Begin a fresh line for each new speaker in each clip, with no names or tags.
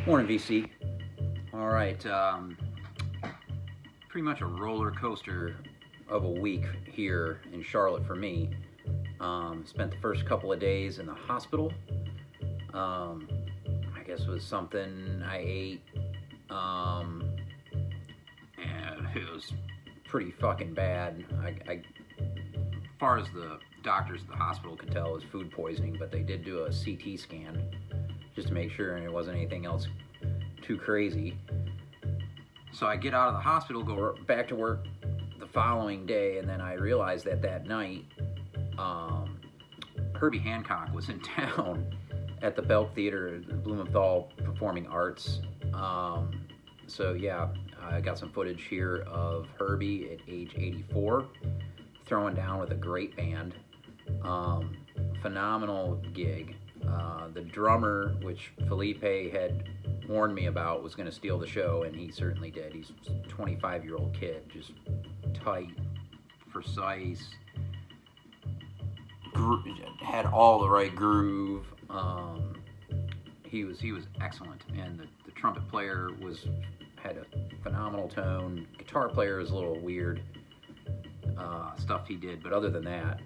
Morning, VC. All right, pretty much a roller coaster of a week here in Charlotte for me. Spent the first couple of days in the hospital. I guess it was something I ate, and it was pretty fucking bad. As far as the doctors at the hospital could tell, it was food poisoning, but they did do a CT scan just to make sure, and it wasn't anything else too crazy. So I get out of the hospital, go back to work the following day, and then I realized that night Herbie Hancock was in town at the Belk Theater, Blumenthal Performing Arts. So yeah, I got some footage here of Herbie at age 84, throwing down with a great band. Phenomenal gig. The drummer, which Felipe had warned me about, was going to steal the show, and he certainly did. He's a 25-year-old kid, just tight, precise, had all the right groove. He was excellent, and the trumpet player had a phenomenal tone. Guitar player is a little weird stuff he did, but other than that,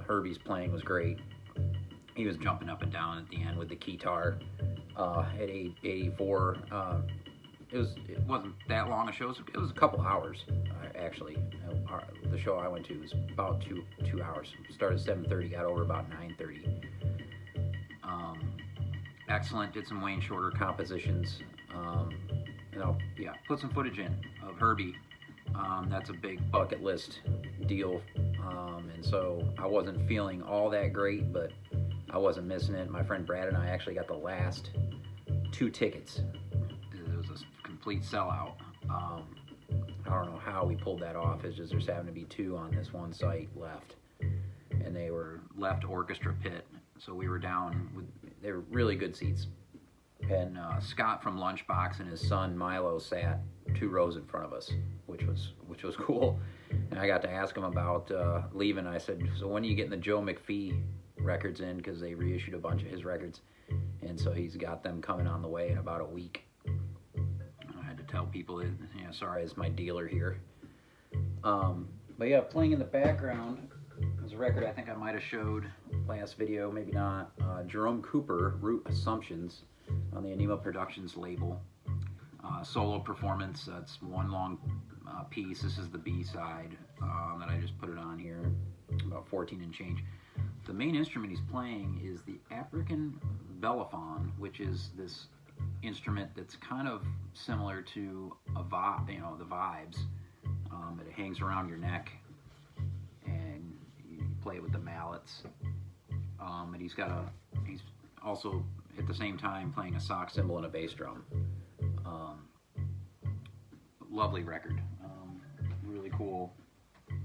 Herbie's playing was great. He was jumping up and down at the end with the guitar at 84. It wasn't that long a show. It was a couple hours, actually. The show I went to was about two hours. Started at 7:30, got over about 9:30. Excellent. Did some Wayne Shorter compositions. Put some footage in of Herbie. That's a big bucket list deal. And so I wasn't feeling all that great, but I wasn't missing it. My friend Brad and I actually got the last 2 tickets. It was a complete sellout. I don't know how we pulled that off. It's just there's happened to be 2 on this one site left, and they were left orchestra pit. So we were down with, they were really good seats. And Scott from Lunchbox and his son Milo sat 2 rows in front of us, which was cool. And I got to ask him about leaving. I said, so when are you getting the Joe McPhee records in, because they reissued a bunch of his records, and so he's got them coming on the way in about a week. I had to tell people that, sorry, it's my dealer here. But yeah, playing in the background was a record I think I might have showed last video, maybe not. Jerome Cooper, Root Assumptions, on the Anima Productions label. Solo performance. That's one long piece. This is the B-side that I just put it on here, about 14 and change. The main instrument he's playing is the African bellophone, which is this instrument that's kind of similar to the vibes. It hangs around your neck, and you play it with the mallets. And he's also at the same time playing a sock cymbal and a bass drum. Lovely record, really cool,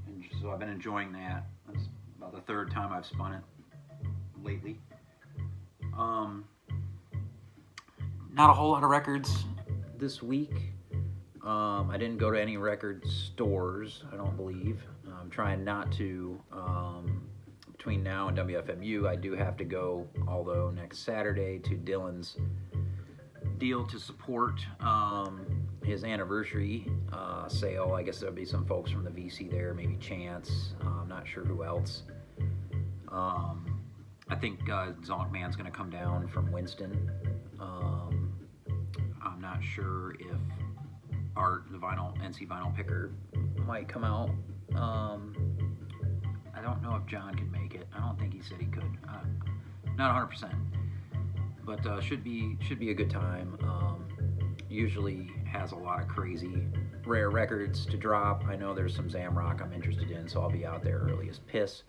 and so I've been enjoying that. That's about the 3rd time I've spun it lately. Not a whole lot of records this week. I didn't go to any record stores, I don't believe. I'm trying not to. Between now and WFMU, I do have to go, although next Saturday, to Dylan's deal to support his anniversary sale. I guess there'll be some folks from the VC there, maybe Chance. I'm not sure who else. I think Zonkman's going to come down from Winston. I'm not sure if Art, the NC vinyl picker, might come out. I don't know if John can make it. I don't think he said he could. Not 100%, but should be a good time. Usually has a lot of crazy rare records to drop. I know there's some Zamrock I'm interested in, so I'll be out there early as piss.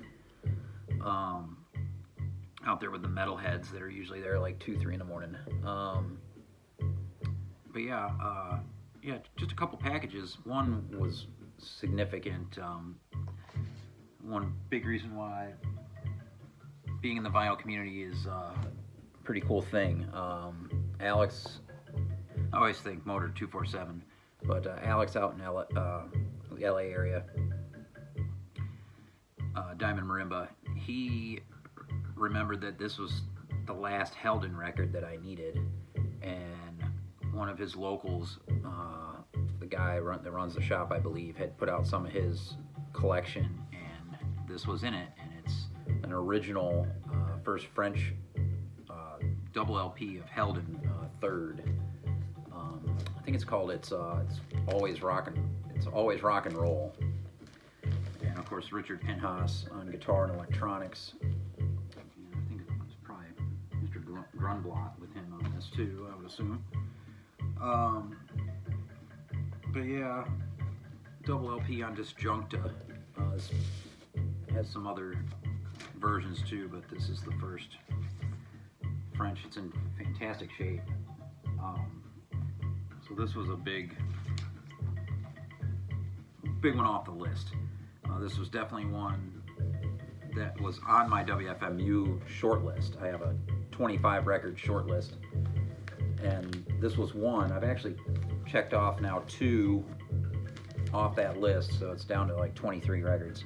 Out there with the metalheads that are usually there like 2-3 in the morning. But yeah, just a couple packages. One was significant. One big reason why being in the vinyl community is a pretty cool thing. Alex, I always think Motor 247, but Alex out in LA area, Diamond Marimba, he remembered that this was the last Helden record that I needed, and one of his locals, the guy that runs the shop, I believe, had put out some of his collection, and this was in it, and it's an original first French double LP of Heldon, third. I think it's called it's always rock and roll, and of course Richard Pinhas on guitar and electronics. And I think it was probably Mr. Grunblatt with him on this too, I would assume. But yeah, double LP on Disjuncta. This has some other versions too, but this is the first French. It's in fantastic shape. So this was a big one off the list. This was definitely one that was on my WFMU short list. I have a 25 record short list, and this was one. I've actually checked off now 2 off that list, so it's down to like 23 records.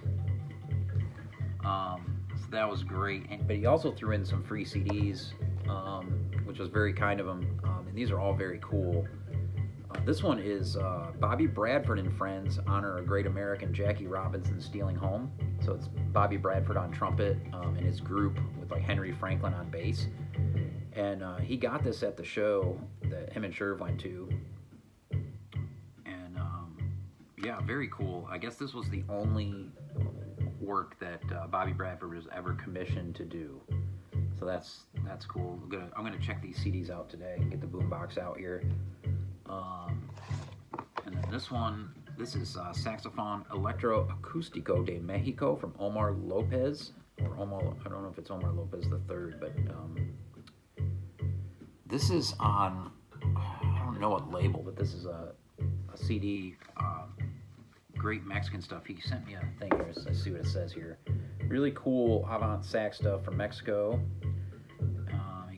So that was great. But he also threw in some free CDs, which was very kind of him. And these are all very cool. This one is Bobby Bradford and Friends honor a great American, Jackie Robinson, stealing home. So it's Bobby Bradford on trumpet and his group with like Henry Franklin on bass. And he got this at the show that him and Sherv went to. And yeah, very cool. I guess this was the only work that Bobby Bradford was ever commissioned to do. So that's cool. I'm gonna check these CDs out today and get the boombox out here. And then this is Saxophone Electro Acústico de Mexico from Omar Lopez, or Omar, I don't know if it's Omar Lopez the third, but this is on, I don't know what label, but this is a CD, great Mexican stuff. He sent me a thing here, let's see what it says here. Really cool avant sax stuff from Mexico.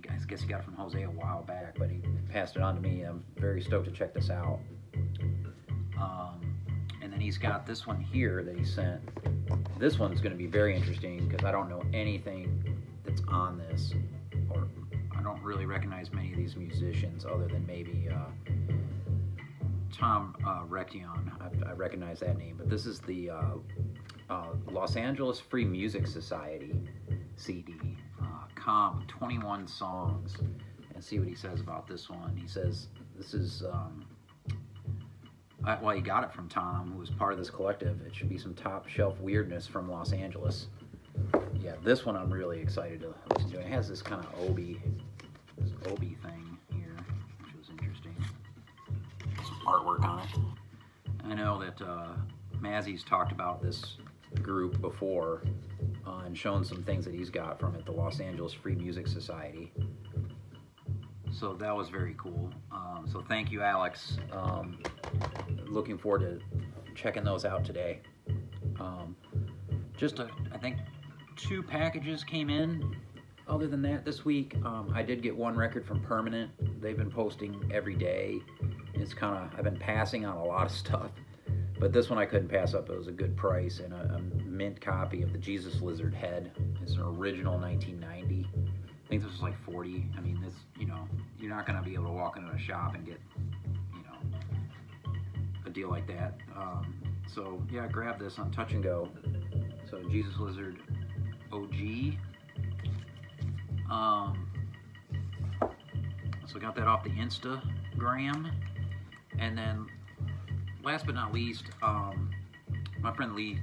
I guess he got it from Jose a while back, but he passed it on to me. I'm very stoked to check this out. And then he's got this one here that he sent. This one's going to be very interesting because I don't know anything that's on this, or I don't really recognize many of these musicians other than maybe Tom Recchion. I recognize that name, but this is the Los Angeles Free Music Society CD. Comp 21 songs, and see what he says about this one. He says this is well, he got it from Tom, who was part of this collective. It should be some top shelf weirdness from Los Angeles. Yeah, this one I'm really excited to listen to. It has this kind of Obi thing here, which was interesting. Some artwork on it. I know that Mazzy's talked about this group before and shown some things that he's got from it, the Los Angeles Free Music Society. So that was very cool. So thank you, Alex. Looking forward to checking those out today. I think 2 packages came in. Other than that, this week, I did get 1 record from Permanent. They've been posting every day. I've been passing on a lot of stuff. But this one I couldn't pass up. It was a good price, and a mint copy of the Jesus Lizard Head. It's an original 1990. I think this was like 40. I mean, this, you're not going to be able to walk into a shop and get, a deal like that. So yeah, grab this on Touch and Go. So Jesus Lizard OG. So got that off the Instagram, and then last but not least, my friend Lee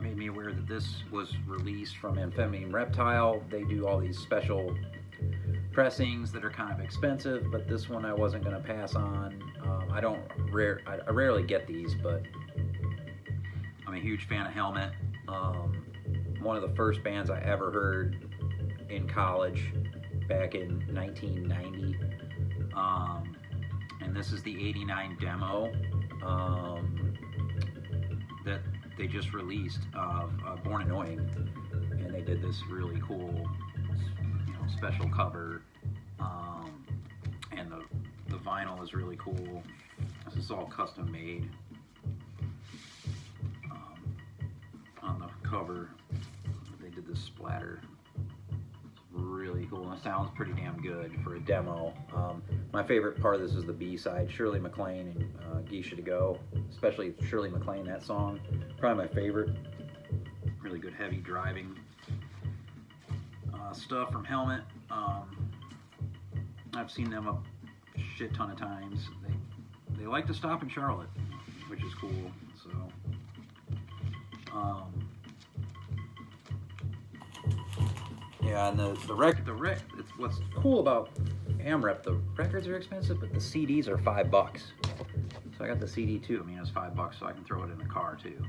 made me aware that this was released from Amphetamine Reptile. They do all these special pressings that are kind of expensive, but this one I wasn't going to pass on. I rarely get these, but I'm a huge fan of Helmet. One of the first bands I ever heard in college back in 1990. And this is the 89 demo that they just released of Born Annoying, and they did this really cool, special cover, and the vinyl is really cool. This is all custom made. On the cover, they did this splatter. It's really cool. It sounds pretty damn good for a demo. My favorite part of this is the B side, Shirley MacLaine and Geisha to Go, especially Shirley MacLaine, that song. Probably my favorite. Really good heavy driving stuff from Helmet. I've seen them a shit ton of times. They like to stop in Charlotte, which is cool. So, yeah, and it's what's cool about AmRep. The records are expensive, but the CDs are $5. So I got the CD too. I mean, it's $5, so I can throw it in the car too.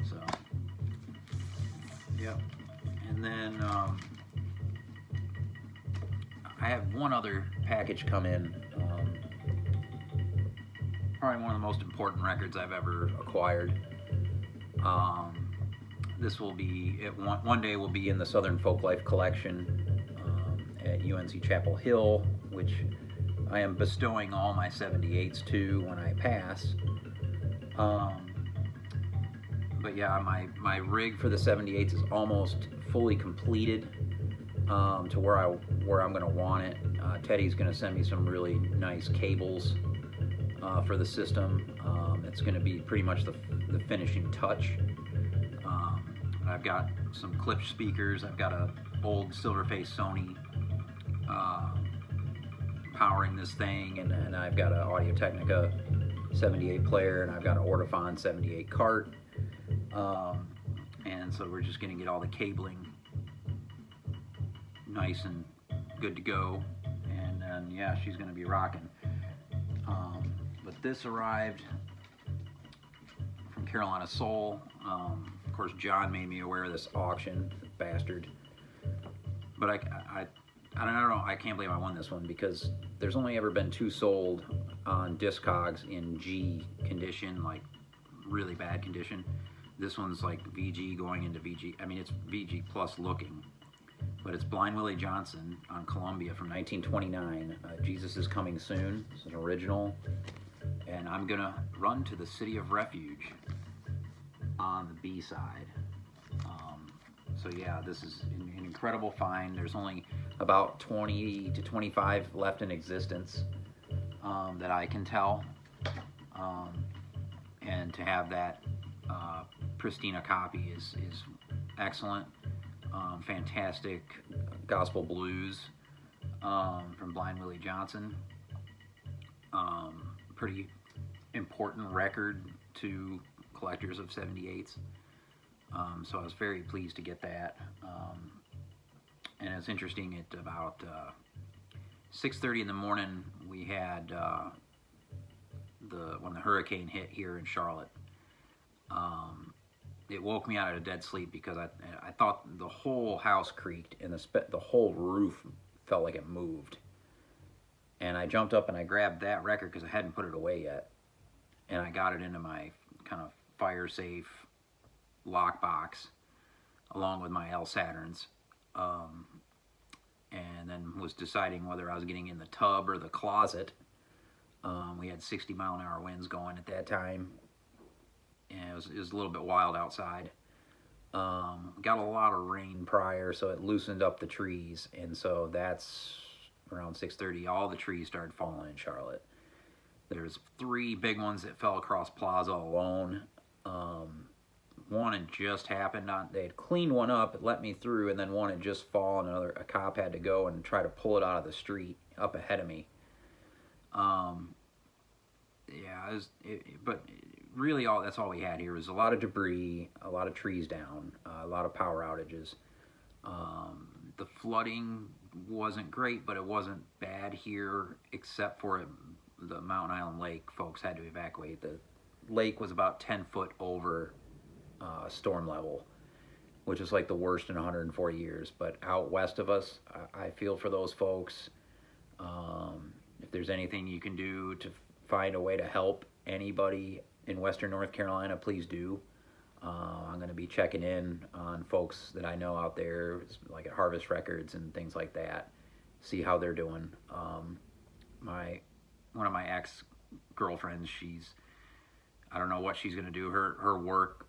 So, yep. And then I have one other package come in. Probably one of the most important records I've ever acquired. This will be, one day will be in the Southern Folklife collection at UNC Chapel Hill, which I am bestowing all my 78s to when I pass. But yeah, my rig for the 78s is almost fully completed to where I'm going to want it. Teddy's going to send me some really nice cables for the system. It's going to be pretty much the finishing touch. I've got some clip speakers. I've got a old Silverface Sony powering this thing, and I've got an Audio-Technica 78 player, and I've got an Ortofon 78 cart. And so we're just going to get all the cabling nice and good to go, and then yeah, she's going to be rocking. But this arrived from Carolina Soul. Of course, John made me aware of this auction, bastard. But I don't know. I can't believe I won this one because there's only ever been 2 sold on Discogs in G condition, like really bad condition. This one's like VG going into VG. I mean, it's VG plus looking, but it's Blind Willie Johnson on Columbia from 1929. Jesus is Coming Soon. It's an original, and I'm gonna run to the City of Refuge on the B side. So yeah, this is an incredible find. There's only about 20 to 25 left in existence that I can tell, and to have that Pristina copy is excellent. Fantastic gospel blues from Blind Willie Johnson. Pretty important record to collectors of 78s. So I was very pleased to get that. And it's interesting, at about 6:30 in the morning, we had when the hurricane hit here in Charlotte. It woke me out of a dead sleep because I thought the whole house creaked and the whole roof felt like it moved. And I jumped up and I grabbed that record because I hadn't put it away yet. And I got it into my kind of fire safe lockbox along with my L Saturns. And then was deciding whether I was getting in the tub or the closet. We had 60-mile-an-hour winds going at that time. And it was a little bit wild outside. Got a lot of rain prior, so it loosened up the trees, and so that's around 6:30. All the trees started falling in Charlotte. There's 3 big ones that fell across Plaza alone. One had just happened. They had cleaned one up, it let me through, and then one had just fallen. A cop had to go and try to pull it out of the street up ahead of me. Yeah, but really that's all we had here was a lot of debris, a lot of trees down, a lot of power outages. The flooding wasn't great, but it wasn't bad here, except for the Mountain Island Lake. Folks had to evacuate. The lake was about 10 foot over storm level, which is like the worst in 140 years. But out west of us, I feel for those folks. If there's anything you can do to find a way to help anybody in Western North Carolina, please do. I'm going to be checking in on folks that I know out there, like at Harvest Records and things like that, see how they're doing. One of my ex-girlfriends, I don't know what she's going to do. Her work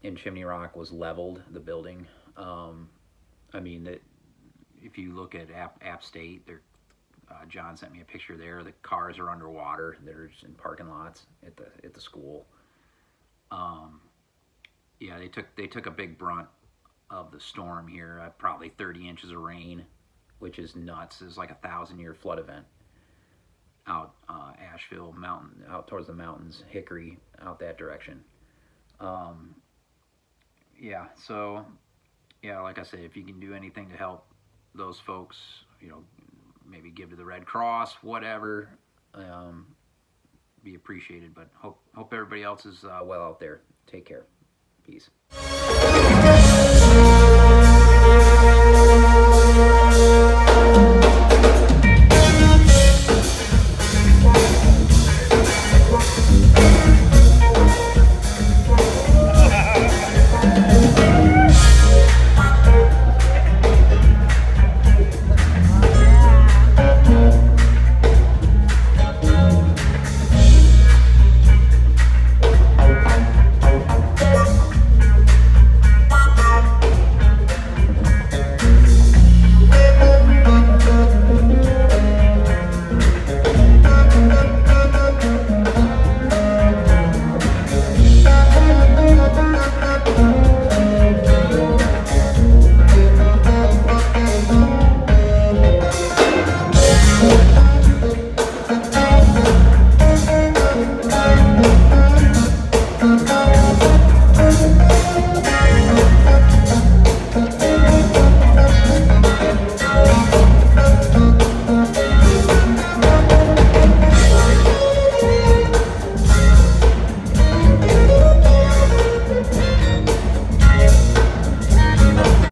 in Chimney Rock was leveled, the building. I mean, if you look at App State, they're John sent me a picture there. The cars are underwater. They're just in parking lots at the school. Yeah, they took a big brunt of the storm here. Probably 30 inches of rain, which is nuts. It's like a 1,000-year flood event out Asheville mountain, out towards the mountains, Hickory, out that direction. Yeah, so yeah, like I say, if you can do anything to help those folks, you know, maybe give to the Red Cross, whatever, be appreciated. But hope everybody else is well out there. Take care. Peace.